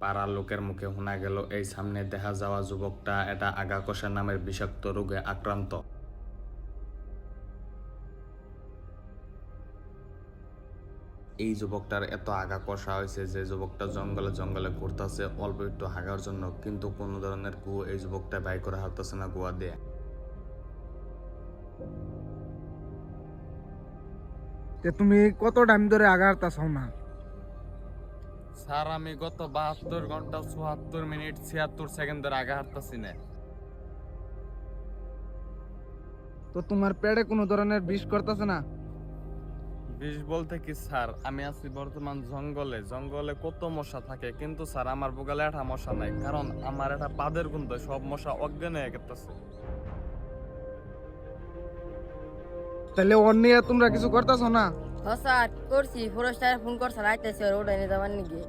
পাড়ার লোকের মুখে শোনা গেল এই সামনে দেখা যাওয়া যুবকটা এটা আগাকষা নামের বিষাক্ত রোগে আক্রান্ত। এই যুবকটার এত আগা কষা হয়েছে যে যুবকটা জঙ্গলে জঙ্গলে ঘুরতেছে অল্প একটু হাগার জন্য, কিন্তু কোনো ধরনের গু এই যুবকটা বাই করে হারতেছে না গুয়া দিয়ে। তুমি কত টাইম ধরে আগারতাছ না? স্যার আমি গত 72 ঘন্টা 74 মিনিট 76 সেকেন্ড ধরে আগা হারতেছি না। তো তোমার পেটে কোনো ধরনের বিষ করতেছে না? বিষ বলতে কি স্যার, আমি আছি বর্তমান জঙ্গলে, জঙ্গলে কত মশা থাকে, কিন্তু স্যার আমার বুগালে একটা মশা নাই, কারণ আমার একটা পাদের গন্ধ সব মশা অজ্ঞান হয়ে গেছে। তাহলে ওর নিয়ে তোমরা কিছু করতেছ না? স্যার করছি, ফরেস্টার ফোন করছে, আইতেছে ওটা নিয়ে যাবার নাকি।